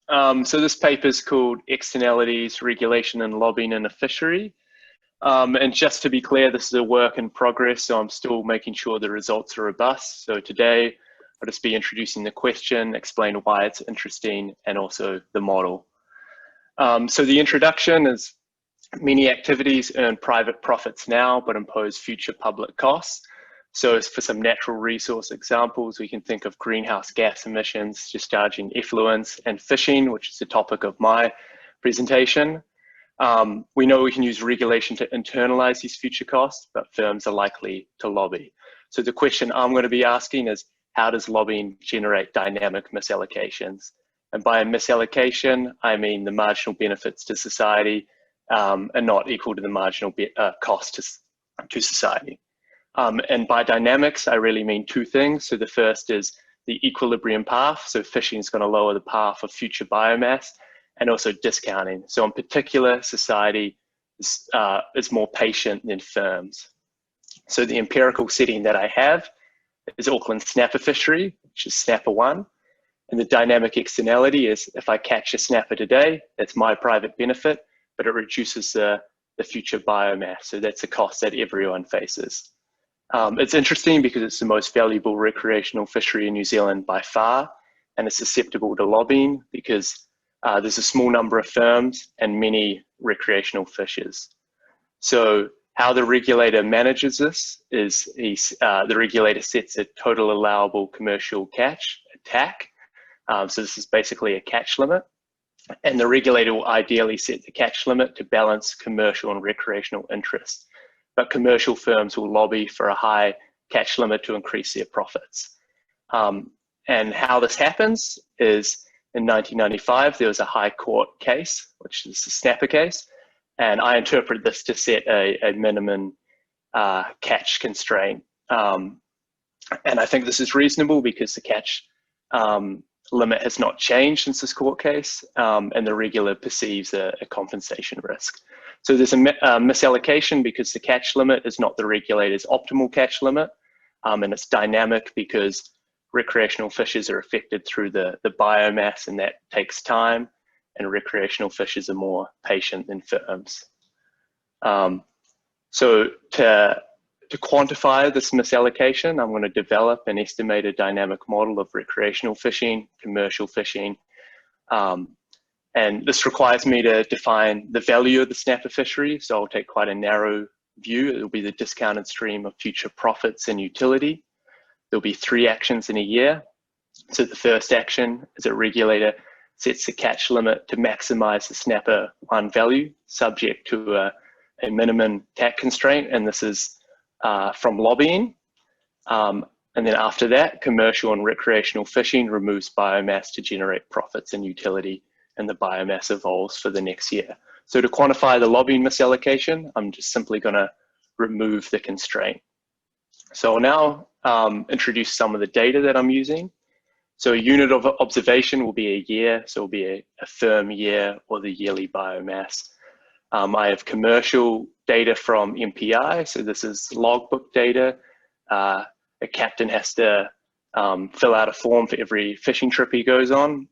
So this paper is called Externalities, Regulation and Lobbying in a Fishery. And just to be clear, this is a work in progress, so I'm still making sure the results are robust. So today, I'll just be introducing the question, explain why it's interesting, and also the model. So the introduction is many activities earn private profits now, but impose future public costs. So for some natural resource examples, we can think of greenhouse gas emissions, discharging effluents, and fishing, which is the topic of my presentation. We know we can use regulation to internalize these future costs, but firms are likely to lobby. So the question I'm going to be asking is, how does lobbying generate dynamic misallocations? And by a misallocation, I mean the marginal benefits to society are not equal to the marginal cost to society. And by dynamics, I really mean two things. So the first is the equilibrium path. So fishing is going to lower the path of future biomass, and also discounting. So in particular, society is more patient than firms. So the empirical setting that I have is Auckland snapper fishery, which is snapper 1. And the dynamic externality is if I catch a snapper today, that's my private benefit, but it reduces the future biomass. So that's a cost that everyone faces. It's interesting because it's the most valuable recreational fishery in New Zealand by far, and it's susceptible to lobbying because there's a small number of firms and many recreational fishers. So how the regulator manages this is the regulator sets a total allowable commercial catch, a TAC. So this is basically a catch limit. And the regulator will ideally set the catch limit to balance commercial and recreational interests. But commercial firms will lobby for a high catch limit to increase their profits. And how this happens is in 1995, there was a high court case, which is the snapper case. And I interpret this to set a minimum catch constraint. And I think this is reasonable because the catch limit has not changed since this court case, and the regulator perceives a compensation risk. So there's a misallocation because the catch limit is not the regulator's optimal catch limit, and it's dynamic because recreational fishers are affected through the biomass, and that takes time, and recreational fishers are more patient than firms. So to quantify this misallocation, I'm going to develop an estimated dynamic model of recreational fishing, commercial fishing, and this requires me to define the value of the snapper fishery. So I'll take quite a narrow view. It'll be the discounted stream of future profits and utility. There'll be 3 actions in a year. So the first action is a regulator sets the catch limit to maximize the snapper 1 value, subject to a minimum TAC constraint, and this is from lobbying. And then after that, commercial and recreational fishing removes biomass to generate profits and utility, and the biomass evolves for the next year. So to quantify the lobbying misallocation, I'm just simply going to remove the constraint. So I'll now introduce some of the data that I'm using. So a unit of observation will be a year, so it will be a firm year or the yearly biomass. I have commercial data from MPI, so this is logbook data. A captain has to fill out a form for every fishing trip he goes on.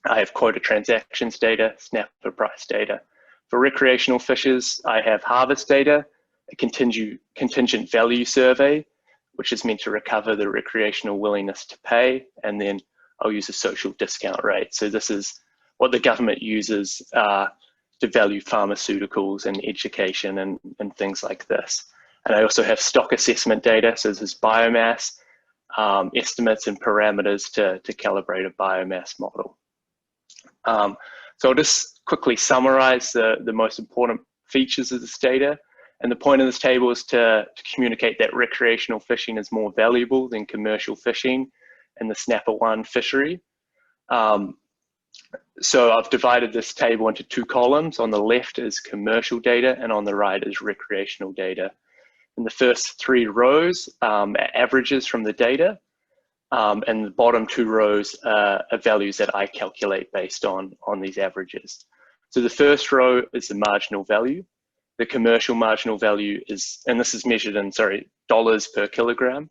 I have quota transactions data, snapper price data. For recreational fishers, I have harvest data, a contingent value survey, which is meant to recover the recreational willingness to pay, and then I'll use a social discount rate. So this is what the government uses to value pharmaceuticals and education and things like this. And I also have stock assessment data, so this is biomass, estimates and parameters to calibrate a biomass model. So I'll just quickly summarize the most important features of this data. And the point of this table is to communicate that recreational fishing is more valuable than commercial fishing in the snapper 1 fishery. So I've divided this table into 2 columns. On the left is commercial data, and on the right is recreational data. In the first 3 rows are averages from the data, and the bottom 2 rows are values that I calculate based on these averages. So the first row is the marginal value. The commercial marginal value is, and this is measured in, dollars per kilogram.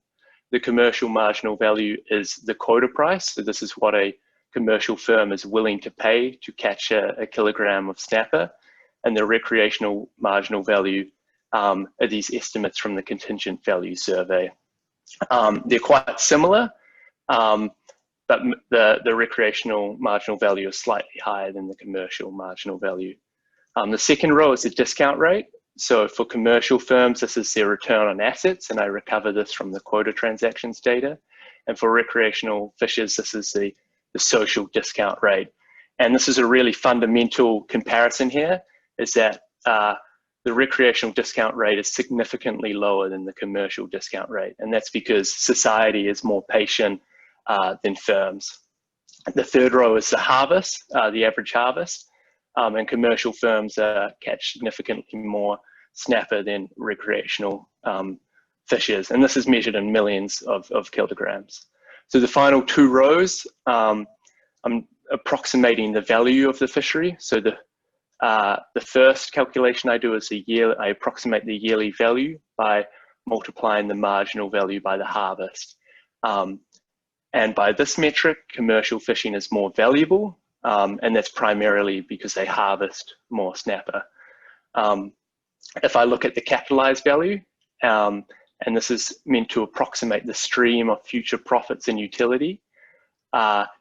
The commercial marginal value is the quota price. So this is what a commercial firm is willing to pay to catch a kilogram of snapper, and the recreational marginal value are these estimates from the contingent value survey. They're quite similar, but the recreational marginal value is slightly higher than the commercial marginal value. The second row is the discount rate. So for commercial firms, this is their return on assets, and I recover this from the quota transactions data. And for recreational fishers, this is the social discount rate. And this is a really fundamental comparison here, is that the recreational discount rate is significantly lower than the commercial discount rate. And that's because society is more patient than firms. The third row is the harvest, the average harvest. And commercial firms catch significantly more snapper than recreational fishers. And this is measured in millions of kilograms. So the final two rows, I'm approximating the value of the fishery. So the first calculation I do is I approximate the yearly value by multiplying the marginal value by the harvest. And by this metric, commercial fishing is more valuable, and that's primarily because they harvest more snapper. If I look at the capitalized value, and this is meant to approximate the stream of future profits and utility,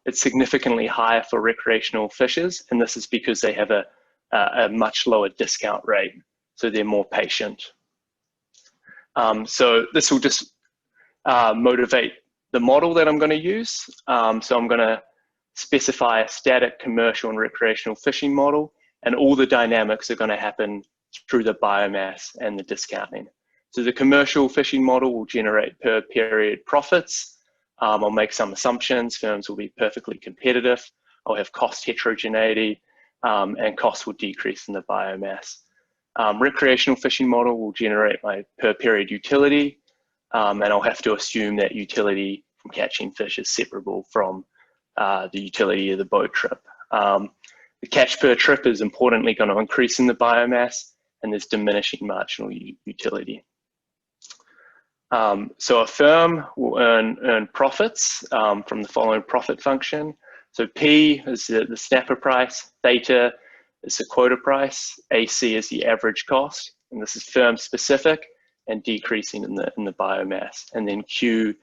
it's significantly higher for recreational fishers, and this is because they have a much lower discount rate, so they're more patient. So this will just motivate the model that I'm going to use. So I'm going to specify a static commercial and recreational fishing model, and all the dynamics are going to happen through the biomass and the discounting. So the commercial fishing model will generate per period profits. I'll make some assumptions. Firms will be perfectly competitive. I'll have cost heterogeneity, and costs will decrease in the biomass. Recreational fishing model will generate my per period utility, and I'll have to assume that utility from catching fish is separable from the utility of the boat trip. The catch per trip is importantly going to increase in the biomass, and there's diminishing marginal utility. So a firm will earn profits from the following profit function. So P is the snapper price, theta is the quota price, AC is the average cost, and this is firm specific and decreasing in the biomass. And then Q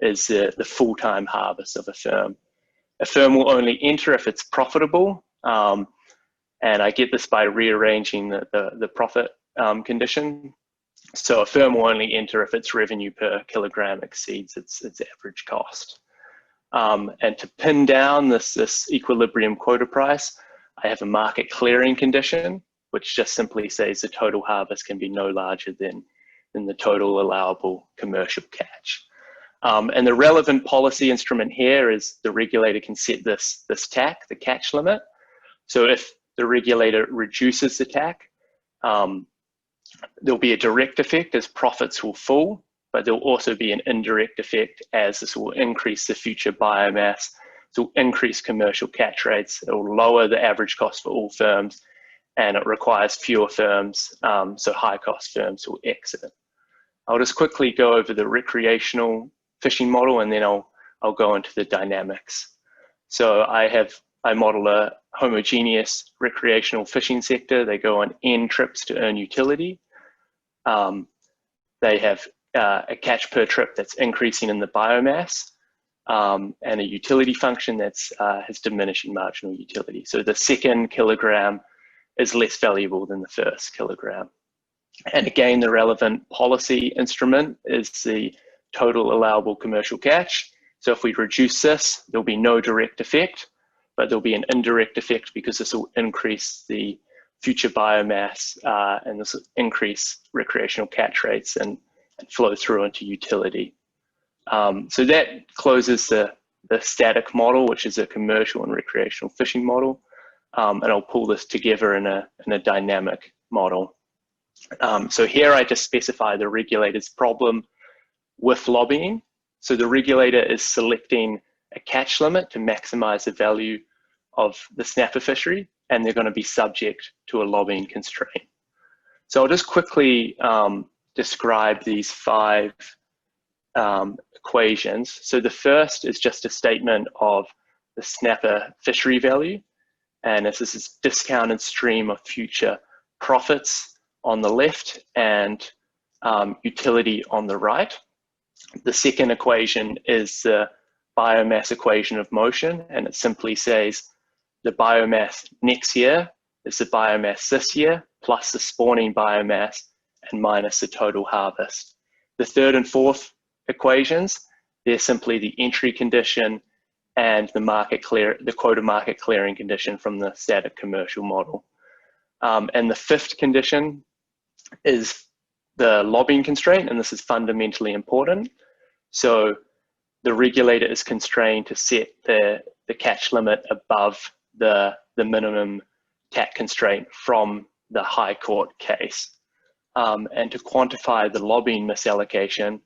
is the full-time harvest of a firm. A firm will only enter if it's profitable, and I get this by rearranging the profit condition. So a firm will only enter if its revenue per kilogram exceeds its average cost. And to pin down this equilibrium quota price, I have a market clearing condition, which just simply says the total harvest can be no larger than the total allowable commercial catch. And the relevant policy instrument here is the regulator can set this TAC, the catch limit. So if the regulator reduces the TAC, there'll be a direct effect as profits will fall, but there'll also be an indirect effect as this will increase the future biomass. It will increase commercial catch rates, it will lower the average cost for all firms, and it requires fewer firms, so high cost firms will exit. I'll just quickly go over the recreational fishing model, and then I'll go into the dynamics. So I model a homogeneous recreational fishing sector. They go on N trips to earn utility. They have a catch per trip that's increasing in the biomass, and a utility function that's has diminishing marginal utility. So the second kilogram is less valuable than the first kilogram. And again, the relevant policy instrument is the total allowable commercial catch. So if we reduce this, there'll be no direct effect, but there'll be an indirect effect because this will increase the future biomass, and this will increase recreational catch rates and flow through into utility. So that closes the static model, which is a commercial and recreational fishing model. And I'll pull this together in a dynamic model. So here I just specify the regulator's problem with lobbying. So the regulator is selecting a catch limit to maximize the value of the snapper fishery, and they're going to be subject to a lobbying constraint. So I'll just quickly describe these 5 equations. So the first is just a statement of snapper fishery value, and this is this discounted stream of future profits on the left and utility on the right. The second equation is the biomass equation of motion, and it simply says the biomass next year is the biomass this year plus the spawning biomass and minus the total harvest. The third and fourth equations, they're simply the entry condition and the quota market clearing condition from the static commercial model. And the fifth condition is the lobbying constraint, and this is fundamentally important. So the regulator is constrained to set the catch limit above the minimum TAC constraint from the High Court case. And to quantify the lobbying misallocation,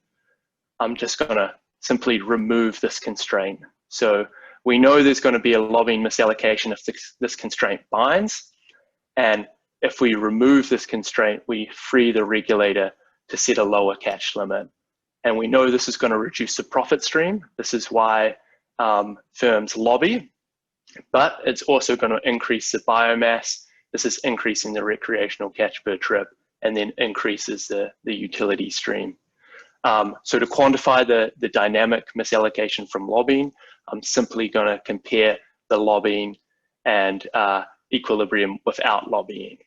I'm just going to simply remove this constraint. So we know there's going to be a lobbying misallocation if this constraint binds. And if we remove this constraint, we free the regulator to set a lower catch limit. And we know this is going to reduce the profit stream. This is why firms lobby, but it's also going to increase the biomass. This is increasing the recreational catch per trip and then increases the utility stream. So to quantify the dynamic misallocation from lobbying, I'm simply going to compare the lobbying and equilibrium without lobbying.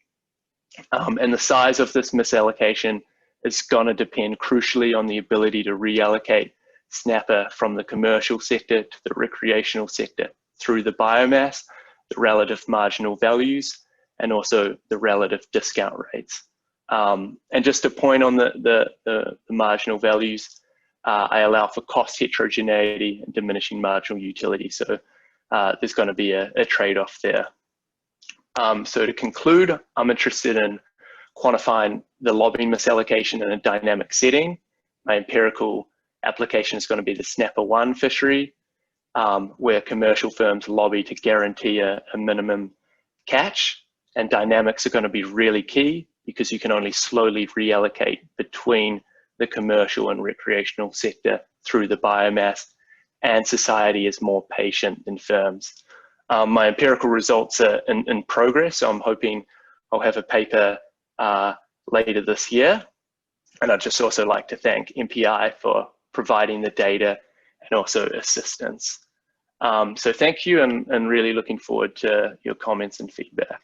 And the size of this misallocation is going to depend crucially on the ability to reallocate snapper from the commercial sector to the recreational sector through the biomass, the relative marginal values, and also the relative discount rates. And just to point on the marginal values, I allow for cost heterogeneity and diminishing marginal utility. So there's going to be a trade-off there. So to conclude, I'm interested in quantifying the lobbying misallocation in a dynamic setting. My empirical application is going to be the snapper 1 fishery, where commercial firms lobby to guarantee a minimum catch, and dynamics are going to be really key because you can only slowly reallocate between the commercial and recreational sector through the biomass, and society is more patient than firms. My empirical results are in progress, so I'm hoping I'll have a paper later this year. And I'd just also like to thank MPI for providing the data and also assistance. So thank you, and really looking forward to your comments and feedback.